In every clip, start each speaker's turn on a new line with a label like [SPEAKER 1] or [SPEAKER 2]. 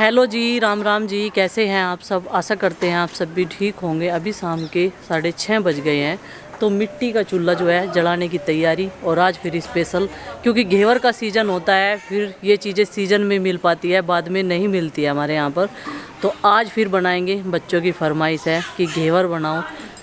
[SPEAKER 1] Hello जी, राम राम जी। कैसे हैं आप सब? आशा करते हैं आप सब भी ठीक होंगे। अभी शाम के 6:30 बज गए हैं, तो मिट्टी का चूल्हा जो है जलाने की तैयारी। और आज फिर स्पेशल, क्योंकि घेवर का सीज़न होता है, फिर ये चीज़ें सीज़न में मिल पाती है, बाद में नहीं मिलती है हमारे यहाँ पर। तो आज फिर बनाएंगे, बच्चों की फरमाइश है कि घेवर बनाओ,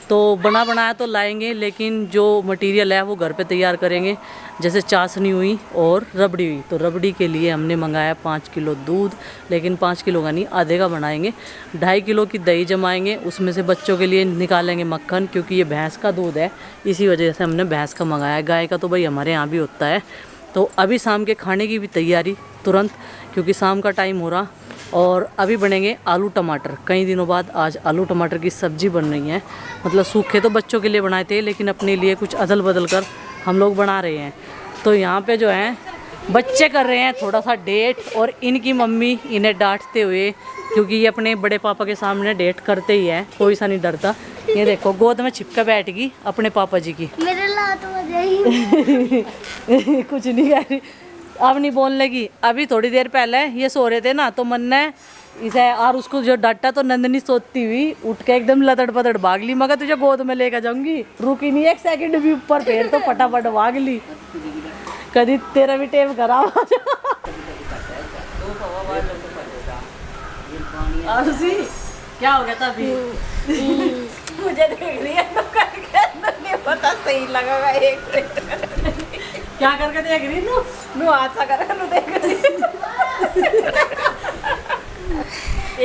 [SPEAKER 1] तो बना बनाया तो लाएंगे, लेकिन जो मटेरियल है वो घर पे तैयार करेंगे। जैसे चाशनी हुई और रबड़ी हुई, तो रबड़ी के लिए हमने मंगाया 5 किलो दूध, लेकिन 5 किलो का नहीं, आधे का बनाएंगे। 2.5 किलो की दही जमाएंगे, उसमें से बच्चों के लिए निकालेंगे मक्खन, क्योंकि ये भैंस का दूध है, इसी वजह से हमने भैंस का मंगाया। गाय का तो भाई हमारे यहाँ भी होता है। तो अभी शाम के खाने की भी तैयारी तुरंत, क्योंकि शाम का टाइम हो रहा। और अभी बनेंगे आलू टमाटर। कई दिनों बाद आज आलू टमाटर की सब्ज़ी बन रही है। मतलब सूखे तो बच्चों के लिए बनाए थे, लेकिन अपने लिए कुछ अदल बदल कर हम लोग बना रहे हैं। तो यहाँ पे जो है बच्चे कर रहे हैं थोड़ा सा डेट, और इनकी मम्मी इन्हें डांटते हुए, क्योंकि ये अपने बड़े पापा के सामने डेट करते ही है, कोई सा नहीं डरता। ये देखो गोद में छिपका बैठ गई अपने पापा जी की।
[SPEAKER 2] मेरे लात हो जाएगी।
[SPEAKER 1] कुछ नहीं कह रही, अब नहीं बोलने लगी। अभी थोड़ी देर पहले ये सो रहे थे ना, तो मन ने इसे और उसको जो डांटा, तो नंदनी सोती हुई उठ के एकदम लदड़ पदड़ भाग ली। मगर तुझे गोद में लेकर जाऊंगी, रुकी नहीं एक सेकंड भी ऊपर, पैर तो फटाफट भाग ली। कभी तेरा भी टेम करा। क्या हो गया था अभी?
[SPEAKER 2] मुझे देख रही है तो करके नहीं पता सही लगेगा। एक
[SPEAKER 1] क्या करके देख रही नू?
[SPEAKER 2] नु आशा कर नु देख रही।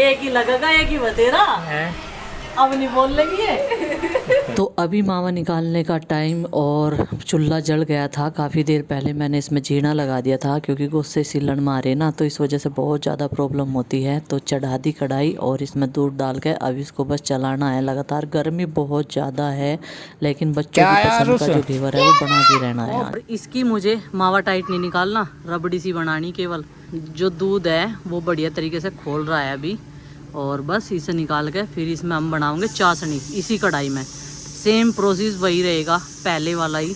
[SPEAKER 1] एक ही लगेगा, एक ही बतेरा है। अब नहीं बोल लगी है। तो अभी मावा निकालने का टाइम, और चूल्हा जल गया था काफ़ी देर पहले। मैंने इसमें जीना लगा दिया था, क्योंकि गुस्से सिलन मारे ना, तो इस वजह से बहुत ज़्यादा प्रॉब्लम होती है। तो चढ़ा दी कढ़ाई, और इसमें दूध डाल के अब इसको बस चलाना है लगातार। गर्मी बहुत ज़्यादा है, लेकिन बच्चों की पसंद का जो घेवर है वो बना के रहना है। और इसकी मुझे मावा टाइट नहीं निकालना, रबड़ी सी बनानी केवल। जो दूध है वो बढ़िया तरीके से खोल रहा है अभी, और बस इसे निकाल के फिर इसमें हम बनाएंगे चाशनी। इसी कढ़ाई में सेम प्रोसेस वही रहेगा, पहले वाला ही।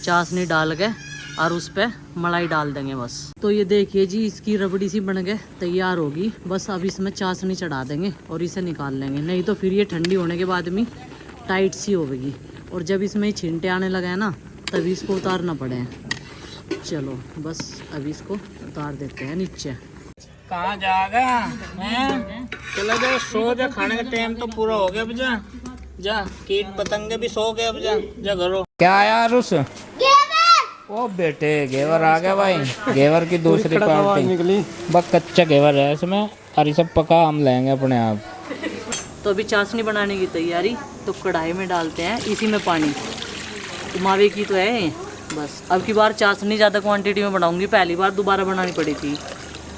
[SPEAKER 1] चाशनी डाल के और उस पर मलाई डाल देंगे बस। तो ये देखिए जी, इसकी रबड़ी सी बन के तैयार होगी। बस अब इसमें चाशनी चढ़ा देंगे और इसे निकाल लेंगे, नहीं तो फिर ये ठंडी होने के बाद में टाइट सी होगी। और जब इसमें छींटे आने लगे हैं ना, तभी इसको उतारना पड़े। चलो बस अभी इसको उतार देते हैं नीचे।
[SPEAKER 3] कहाँ जाएगा हैं? चला जा, सो जा, खाने का टाइम तो पूरा हो गया। अब जा जा, कीट पतंगे भी सो गए। अब जा जा घरों। क्या यार उस ओ बेटे, घेवर आ गया भाई। घेवर की दूसरी पार्टी निकली। बस कच्चा घेवर है इसमें, और ये सब पका हम लेंगे अपने आप।
[SPEAKER 1] तो अभी चाशनी बनाने की तैयारी। तो कढ़ाई में डालते हैं इसी में पानी, मावे की तो है। बस अब की बार चाशनी ज़्यादा क्वांटिटी में बनाऊंगी, पहली बार दोबारा बनानी पड़ी थी।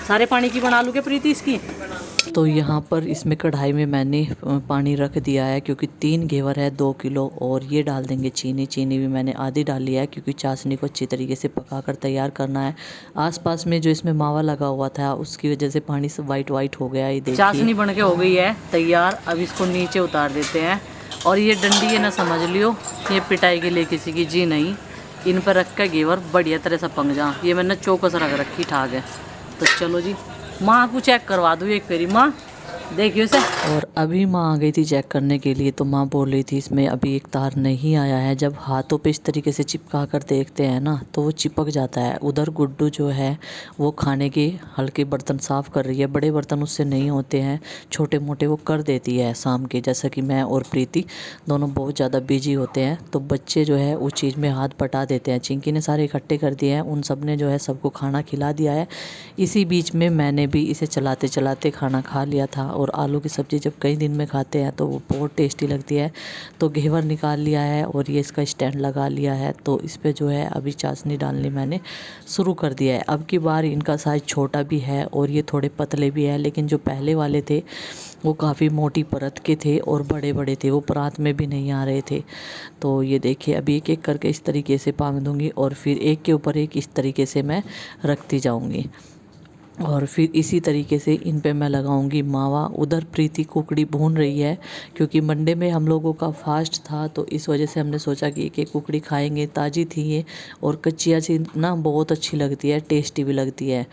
[SPEAKER 1] सारे पानी की बना लूँ क्या प्रीति इसकी? तो यहाँ पर इसमें कढ़ाई में मैंने पानी रख दिया है, क्योंकि 3 घेवर है 2 किलो। और ये डाल देंगे चीनी। चीनी भी मैंने आधी डाली है, क्योंकि चाशनी को अच्छी तरीके से पकाकर तैयार करना है। आसपास में जो इसमें मावा लगा हुआ था, उसकी वजह से पानी से वाइट वाइट हो गया। ये देखिए चाशनी बन के हो गई है तैयार। अब इसको नीचे उतार देते हैं। और ये डंडी है ना, समझ लियो ये पिटाई के लिए किसी की जी नहीं। इन पर रख कर घेवर बढ़िया तरह से पक जा। ये मैंने चौकस रख रखी ठाक है। तो चलो जी, माँ को चेक करवा दूँ एक फेरी। माँ देखियो इसे। और अभी माँ आ गई थी चेक करने के लिए, तो माँ बोल रही थी इसमें अभी एक तार नहीं आया है। जब हाथों पे इस तरीके से चिपका कर देखते हैं ना, तो वो चिपक जाता है। उधर गुड्डू जो है वो खाने के हल्के बर्तन साफ़ कर रही है। बड़े बर्तन उससे नहीं होते हैं, छोटे मोटे वो कर देती है शाम के। जैसा कि मैं और प्रीति दोनों बहुत ज़्यादा बिजी होते हैं, तो बच्चे जो है उस चीज़ में हाथ बटा देते हैं। चिंकी ने सारे इकट्ठे कर दिए हैं, उन सब ने जो है सबको खाना खिला दिया है। इसी बीच में मैंने भी इसे चलाते चलाते खाना खा लिया था। और आलू की सब्ज़ी जब कई दिन में खाते हैं तो वो बहुत टेस्टी लगती है। तो घेवर निकाल लिया है, और ये इसका स्टैंड लगा लिया है। तो इस पे जो है अभी चाशनी डालनी मैंने शुरू कर दिया है। अब की बार इनका साइज़ छोटा भी है, और ये थोड़े पतले भी है। लेकिन जो पहले वाले थे वो काफ़ी मोटी परत के थे और बड़े बड़े थे, वो परात में भी नहीं आ रहे थे। तो ये देखिए अभी एक एक करके इस तरीके से पांग दूँगी, और फिर एक के ऊपर एक इस तरीके से मैं रखती जाऊँगी। और फिर इसी तरीके से इन पे मैं लगाऊंगी मावा। उधर प्रीति कुकड़ी भून रही है क्योंकि मंडे में हम लोगों का फास्ट था, तो इस वजह से हमने सोचा कि एक एक कुकड़ी खाएंगे। ताज़ी थी ये और कच्चिया सी ना बहुत अच्छी लगती है, टेस्टी भी लगती है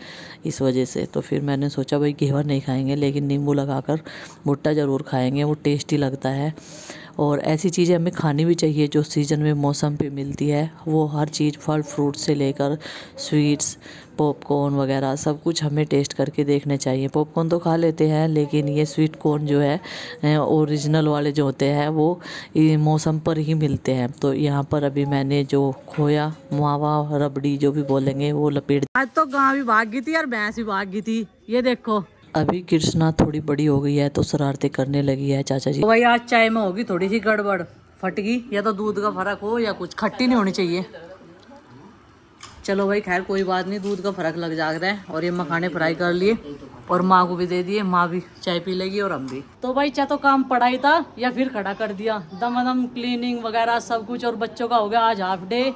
[SPEAKER 1] इस वजह से। तो फिर मैंने सोचा भाई घेवर नहीं खाएंगे लेकिन नींबू लगाकर भुट्टा ज़रूर खाएंगे, वो टेस्टी लगता है। और ऐसी चीज़ें हमें खानी भी चाहिए जो सीज़न में मौसम पे मिलती है, वो हर चीज़ फल फ्रूट से लेकर स्वीट्स पॉपकॉर्न वगैरह सब कुछ हमें टेस्ट करके देखने चाहिए। पॉपकॉर्न तो खा लेते हैं लेकिन ये स्वीट कॉर्न जो है ओरिजिनल वाले जो होते हैं वो मौसम पर ही मिलते हैं। तो यहाँ पर अभी मैंने जो खोया मावा रबड़ी जो भी बोलेंगे वो लपेट। आज तो गाँव भी भाग गई थी और भैंस भी भाग गई थी, ये देखो। अभी कृष्णा थोड़ी बड़ी हो गई है तो शरारतें करने लगी है चाचा जी। भाई आज चाय में होगी थोड़ी सी गड़बड़, फट गई, या तो दूध का फर्क हो या कुछ, खट्टी नहीं होनी चाहिए। चलो भाई खैर कोई बात नहीं, दूध का फर्क लग जा रहा है। और ये मखाने फ्राई कर लिए और माँ को भी दे दिए, माँ भी चाय पी लेगी और हम भी। तो भाई चाहे तो काम पढ़ाई था या फिर खड़ा कर दिया, दम क्लीनिंग वगैरह सब कुछ। और बच्चों का हो गया आज हाफ डे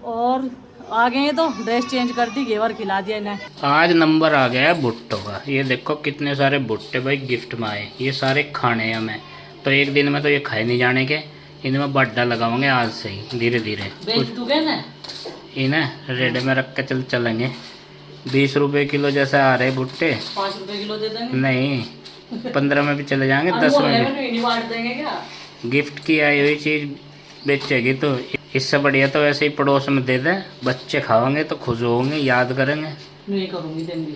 [SPEAKER 1] और आ गए तो ड्रेस चेंज कर दी, घेवर खिला दिया इन्हें।
[SPEAKER 3] आज नंबर आ गया है भुट्टो का। ये देखो कितने सारे भुट्टे भाई गिफ्ट में आए, ये सारे खाने हैं हमें। तो एक दिन में तो ये खाए नहीं जाने के, इनमें बड्डा लगाओगे आज से ही धीरे धीरे। इन्हें रेड में रख के चलेंगे। 20 रुपए किलो जैसे आ रहे भुट्टे,
[SPEAKER 1] 5 रुपए किलो दे देंगे।
[SPEAKER 3] नहीं 15 में भी चले जाएंगे, 10 में भी।
[SPEAKER 1] बांट देंगे क्या?
[SPEAKER 3] गिफ्ट की आई हुई चीज बेचेगी तो इससे बढ़िया तो ऐसे ही पड़ोस में दे दे, बच्चे खाओगे तो खुश होंगे, याद करेंगे।
[SPEAKER 1] नहीं करूँगी देंगी।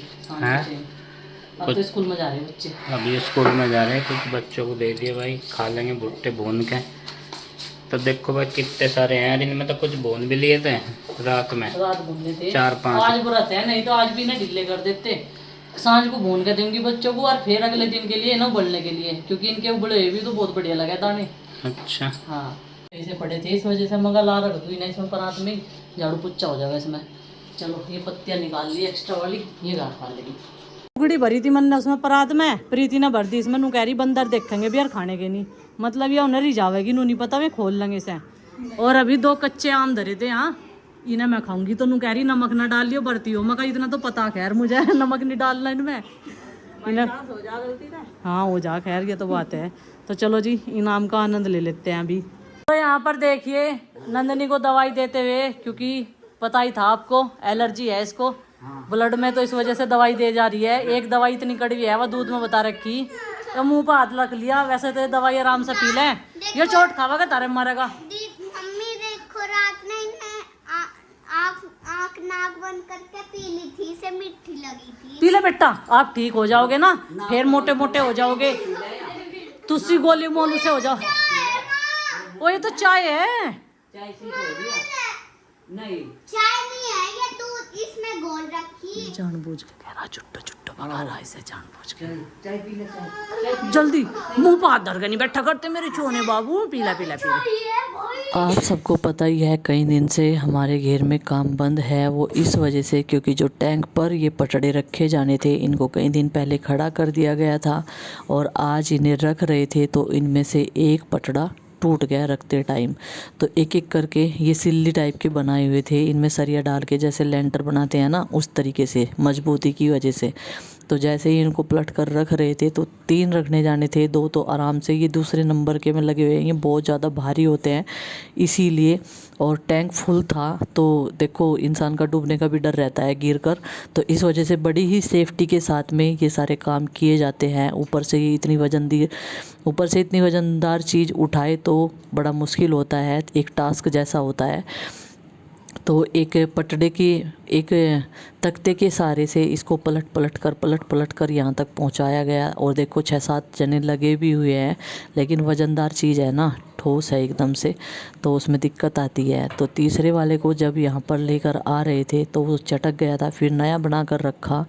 [SPEAKER 1] अब तो स्कूल में जा रहे हैं बच्चे,
[SPEAKER 3] अभी स्कूल में जा रहे हैं, कुछ बच्चों को दे दिए भाई, खा लेंगे भुट्टे भून के। तो देखो भाई कितने सारे हैं, इनमें तो कुछ भून भी लिए थे रात में,
[SPEAKER 1] रात भूनने थे
[SPEAKER 3] 4-5।
[SPEAKER 1] आज व्रत है, नहीं तो आज भी ना ढीले कर देते। सांझ को भून के देंगी बच्चों को और फिर अगले दिन के लिए ना उबलने के लिए, क्योंकि इनके उबले हुए भी तो बहुत बढ़िया लगे दाने।
[SPEAKER 3] अच्छा
[SPEAKER 1] हाँ ऐसे पड़े थे इस वजह से मगा ला रख दूँ ना इसमें, परात में झाड़ू पुच्चा हो जाएगा इसमें। चलो ये पत्तियाँ निकाल ली एक्स्ट्रा वाली, ये गाँठ खा लेगी। टुकड़ी भरी थी मैंने उसमें परात में, प्रीति ने भर दी इसमें। नू कह रही बंदर देखेंगे भी यार खाने के नहीं, मतलब ये उन्हें ही जावेगी, नू नहीं पता मैं खोल लेंगे इसे। और अभी 2 कच्चे आम धरे थे यहाँ, इन्हें मैं खाऊंगी। तो नू कह रही नमक ना डाल लियो भरती हो, मैं इतना तो पता खैर मुझे नमक नहीं डालना इनमें। हाँ हो जा खैर, ये तो बात है। तो चलो जी इनाम का आनंद ले लेते हैं अभी। तो यहाँ पर देखिए नंदनी को दवाई देते हुए, क्योंकि पता ही था आपको एलर्जी है इसको ब्लड में, तो इस वजह से दवाई दे जा रही है। एक दवाई इतनी कड़वी है वो दूध में बता रखी, तो मुंह पर हाथ रख लिया। वैसे तो दवाई आराम से पी ले, ये चोट खावा तारे मारेगा।
[SPEAKER 2] मम्मी देखो रात में आँख नाक बंद करके पी ली थी, इसे मीठी लगी थी।
[SPEAKER 1] पी ले बेटा, आप ठीक हो जाओगे ना, फिर मोटे मोटे हो जाओगे। तुलसी गोली मोलू से हो जाओ। वो ये तो चाय है, नहीं
[SPEAKER 2] चाय नहीं है ये, दूध इसमें घोल रखी।
[SPEAKER 1] जानबूझ के कह रहा, चुट्टा चुट्टा भगा रहा इसे जानबूझ के। चाय पी ले, चाय जल्दी, मुंह पर हाथ धर के नहीं बैठा करते मेरे छोने बाबू। पीला पीला पीला। आप सबको पता ही है कई दिन से हमारे घर में काम बंद है, वो इस वजह से क्योंकि जो टैंक पर ये पटड़े रखे जाने थे इनको कई दिन पहले खड़ा कर दिया गया था और आज इन्हें रख रहे थे, तो इनमें से एक पटड़ा टूट गया रखते टाइम। तो एक एक करके ये सिल्ली टाइप के बनाए हुए थे, इनमें सरिया डाल के जैसे लेंटर बनाते हैं ना, उस तरीके से मजबूती की वजह से। तो जैसे ही इनको पलट कर रख रहे थे तो 3 रखने जाने थे, 2 तो आराम से, ये दूसरे नंबर के में लगे हुए हैं। ये बहुत ज़्यादा भारी होते हैं इसीलिए, और टैंक फुल था तो देखो इंसान का डूबने का भी डर रहता है गिर कर, तो इस वजह से बड़ी ही सेफ्टी के साथ में ये सारे काम किए जाते हैं। ऊपर से इतनी वजनदार चीज़ उठाए तो बड़ा मुश्किल होता है, एक टास्क जैसा होता है। तो एक पटड़े की एक तख्ते के सहारे से इसको पलट पलट कर यहाँ तक पहुँचाया गया। और देखो 6-7 जने लगे भी हुए हैं, लेकिन वज़नदार चीज़ है ना, ठोस है एकदम से, तो उसमें दिक्कत आती है। तो तीसरे वाले को जब यहाँ पर लेकर आ रहे थे तो वो चटक गया था, फिर नया बना कर रखा।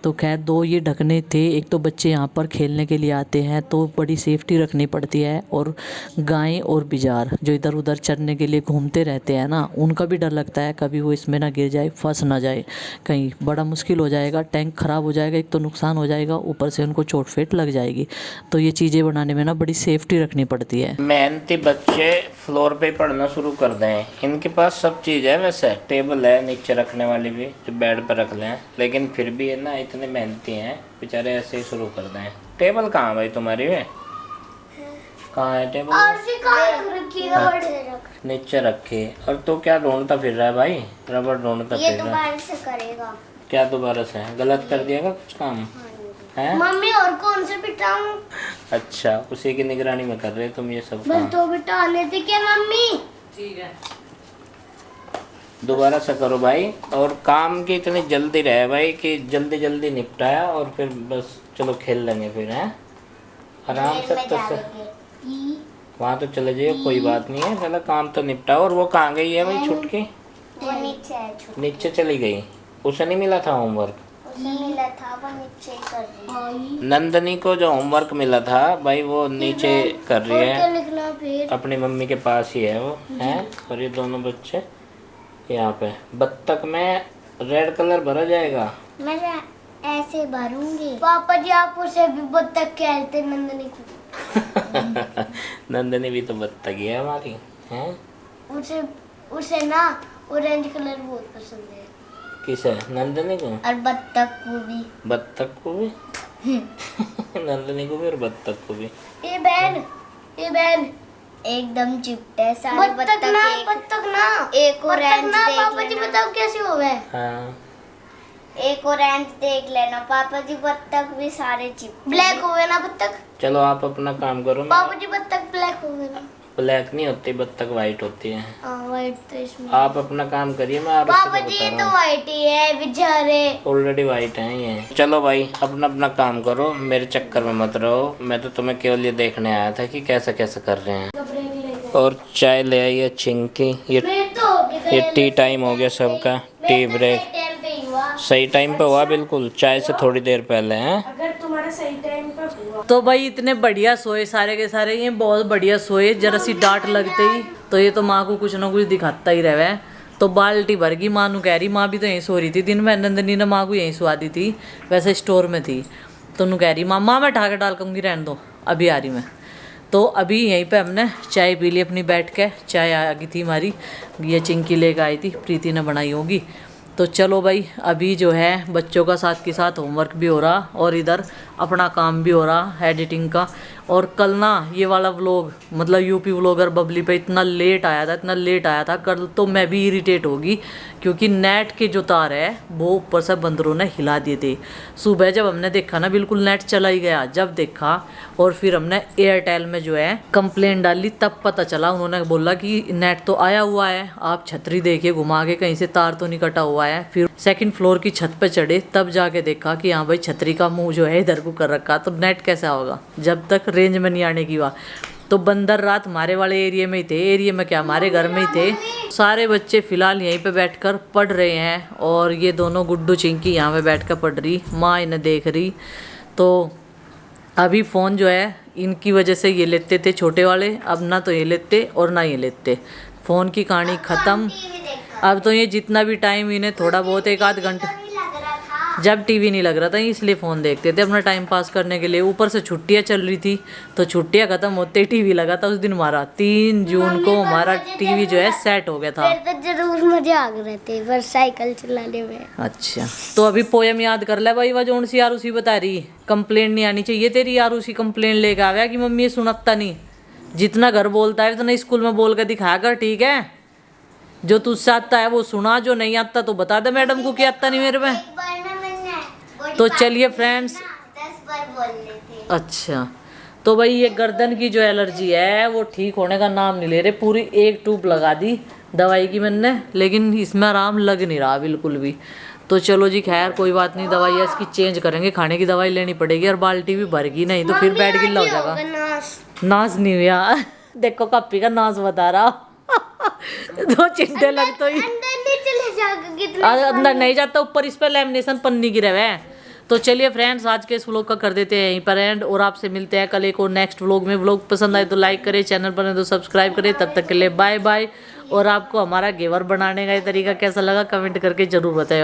[SPEAKER 1] तो खैर 2 ये ढकने थे, एक तो बच्चे यहाँ पर खेलने के लिए आते हैं तो बड़ी सेफ्टी रखनी पड़ती है, और गाय और बिजार जो इधर उधर चरने के लिए घूमते रहते हैं ना, उनका भी डर लगता है कभी वो इसमें ना गिर जाए, फंस ना जाए कहीं, बड़ा मुश्किल हो जाएगा, टैंक ख़राब हो जाएगा, एक तो नुकसान हो जाएगा, ऊपर से उनको चोट फेट लग जाएगी। तो ये चीज़ें बनाने में ना बड़ी सेफ्टी रखनी पड़ती है।
[SPEAKER 3] मेन मेहनती बच्चे फ्लोर पे पढ़ना शुरू कर दें। इनके पास सब चीज़ है, वैसे टेबल है नीचे रखने वाली भी जो बेड पर रख लें, लेकिन फिर भी है ना इतने मेहनती हैं बेचारे, ऐसे ही शुरू कर दें। टेबल कहाँ भाई तुम्हारी है? कहाँ है टेबल? नीचे रखी। और तो क्या ढूंढता फिर रहा है भाई? रबड़ ढूंढता फिर रहा है।
[SPEAKER 2] दोबारा से करेगा।
[SPEAKER 3] क्या दोबारा से? गलत कर दिएगा कुछ काम है?
[SPEAKER 2] मम्मी और कौन से पिटाऊं?
[SPEAKER 3] अच्छा, उसी की निगरानी में कर रहे तुम ये सब
[SPEAKER 2] बस
[SPEAKER 3] काम।
[SPEAKER 2] तो बिटाने थे क्या मम्मी?
[SPEAKER 1] ठीक है,
[SPEAKER 3] दोबारा से करो भाई। और काम की इतनी जल्दी रहे भाई कि जल्दी जल्दी निपटाया और फिर बस चलो खेल लेंगे फिर, हैं आराम से। तो वहाँ तो चले जाइए, कोई बात नहीं है, चलो काम तो निपटाओ। और वो कहाँ गई है भाई छुटकी?
[SPEAKER 2] वो नीचे है,
[SPEAKER 3] नीचे चली गई। उसे नहीं मिला था होमवर्क?
[SPEAKER 2] उसे मिला था, वो नीचे ही कर रही है।
[SPEAKER 3] नंदनी को जो होमवर्क मिला था भाई वो नीचे कर रही है,
[SPEAKER 2] लिखना फिर
[SPEAKER 3] अपनी मम्मी के पास ही है वो, है। और ये दोनों बच्चे यहाँ पे बत्तख में रेड कलर भरा जाएगा।
[SPEAKER 2] मैं ऐसे भरूंगी। पापा जी आप उसे भी बत्तख कहते नंदनी को।
[SPEAKER 3] नंदनी भी तो बत्तख ही है हमारी, हैं।
[SPEAKER 2] उसे ना ऑरेंज कलर बहुत पसंद है।
[SPEAKER 3] किसे? नंदनी को?
[SPEAKER 2] और बत्तख को भी।
[SPEAKER 3] बत्तख को भी? नंदनी को भी और बत्तख को भी।
[SPEAKER 2] ये बहन एकदम चिपटे सारे बत्तख ना एक ऑरेंज देख पापा जी बताओ कैसे हो गए?
[SPEAKER 3] हाँ,
[SPEAKER 2] एक ऑरेंज देख लेना पापा जी, बत्तख भी सारे चिपटे ब्लैक हो गए ना बत्तख।
[SPEAKER 3] चलो आप अपना काम करो।
[SPEAKER 2] पापा जी बत्तख ब्लैक हो गए ना?
[SPEAKER 3] ब्लैक नहीं होती बत्तख, वाइट होती है।
[SPEAKER 2] व्हाइट तो इसमें।
[SPEAKER 3] आप अपना काम करिए, मैं आरुषि
[SPEAKER 2] पापा
[SPEAKER 3] को
[SPEAKER 2] जी
[SPEAKER 3] बता
[SPEAKER 2] ये
[SPEAKER 3] रहा
[SPEAKER 2] तो
[SPEAKER 3] हूँ।
[SPEAKER 2] व्हाइट ही है बेचारे।
[SPEAKER 3] ऑलरेडी वाइट हैं ये। चलो भाई अपना अपना काम करो, मेरे चक्कर में मत रहो। मैं तो तुम्हें केवल ये देखने आया था कि कैसे कैसे कर रहे हैं। और चाय ले आई है चिंकी। ये टी टाइम हो गया सबका, टी ब्रेक सही टाइम पे हुआ, बिल्कुल चाय से थोड़ी देर पहले, हैं।
[SPEAKER 2] अगर तुम्हारा सही टाइम पर हुआ
[SPEAKER 1] तो भाई इतने बढ़िया सोए सारे के सारे, ये बहुत बढ़िया सोए। जरा सी डांट लगते ही तो ये तो माँ को कुछ ना कुछ दिखाता ही रहे। तो बाल्टी भर गई। माँ नु कह रही, माँ भी तो यहीं सो रही थी दिन में, नंदनी ने माँ को यहीं सुवा दी थी, वैसे स्टोर में थी। तो नु कह रही माँ मैं उठा के डाल दूँगी, रहने दो अभी आ रही मैं। तो अभी यहीं पे हमने चाय पी ली अपनी बैठ के। चाय आ गई थी हमारी, ये चिंकी लेकर आई थी, प्रीति ने बनाई होगी। तो चलो भाई अभी जो है बच्चों का साथ के साथ होमवर्क भी हो रहा और इधर अपना काम भी हो रहा एडिटिंग का। और कल ना ये वाला व्लॉग मतलब यूपी व्लॉगर बबली पे इतना लेट आया था। कल तो मैं भी इरिटेट होगी क्योंकि नेट के जो तार है वो ऊपर से बंदरों ने हिला दिए थे। सुबह जब हमने देखा ना बिल्कुल नेट चला ही गया। जब देखा और फिर हमने एयरटेल में जो है कंप्लेंट डाली, तब पता चला, उन्होंने बोला कि नेट तो आया हुआ है, आप छतरी देखिए घुमा के कहीं से तार तो नहीं कटा हुआ है। फिर सेकंड फ्लोर की छत पे चढ़े, तब जाके देखा कि हाँ भाई छतरी का मुंह जो है इधर को कर रखा, तो नेट कैसे होगा जब तक रेंज में नहीं आने की बात। तो बंदर रात हमारे वाले एरिया में ही थे, एरिया में क्या हमारे घर में ही थे। सारे बच्चे फिलहाल यहीं पे बैठकर पढ़ रहे हैं और ये दोनों गुड्डू चिंकी यहाँ पे बैठकर पढ़ रही, माँ इन्हें देख रही। तो अभी फ़ोन जो है इनकी वजह से ये लेते थे छोटे वाले, अब ना तो ये लेते और ना ये लेते। फ़ोन की कहानी ख़त्म। अब तो ये जितना भी टाइम इन्हें थोड़ा बहुत एक आध घंटा, जब टीवी नहीं लग रहा था इसलिए फ़ोन देखते थे अपना टाइम पास करने के लिए। ऊपर से छुट्टियां चल रही थी तो छुट्टियां ख़त्म होते ही टीवी लगा था। उस दिन हमारा 3 जून को हमारा टीवी जो है सेट हो गया था।
[SPEAKER 2] फिर तो जरूर मजे आ गए थे पर साइकिल चलाने में।
[SPEAKER 1] अच्छा तो अभी पोयम याद कर ले भाई, वह जोन सी यारूसी बता रही, कंप्लेंट नहीं आनी चाहिए तेरी। यारूसी कंप्लेंट लेकर आ गया कि मम्मी ये सुनता नहीं, जितना घर बोलता है उतना स्कूल में बोल कर दिखाया कर, ठीक है। जो तुझसे आता है वो सुना, जो नहीं आता तो बता दे मैडम को कि आता नहीं मेरे में। तो चलिए फ्रेंड्स,
[SPEAKER 2] 10 बार बोल लेते।
[SPEAKER 1] अच्छा तो भाई ये गर्दन की जो एलर्जी है वो ठीक होने का नाम नहीं ले रहे। पूरी एक ट्यूब लगा दी दवाई की मैंने, लेकिन इसमें आराम लग नहीं रहा बिल्कुल भी। तो चलो जी खैर कोई बात नहीं, दवाई है इसकी चेंज करेंगे, खाने की दवाई लेनी पड़ेगी। और बाल्टी भी भर गई, नहीं तो फिर बेड गिल्ला हो जाएगा। नाश नहीं हुआ देखो कप्पी का नाश बता रहा दो चिंटे लग तो ही अंदर नहीं जाता, ऊपर इस पर लैमिनेशन पन्नी गिरे हुए हैं। तो चलिए फ्रेंड्स आज के इस व्लॉग का कर देते हैं यहीं पर एंड, और आपसे मिलते हैं कल एक और नेक्स्ट व्लॉग में। व्लॉग पसंद आए तो लाइक करें, चैनल पर तो सब्सक्राइब करें। तब तक के लिए बाय बाय। और आपको हमारा घेवर बनाने का ये तरीका कैसा लगा कमेंट करके जरूर बताएं।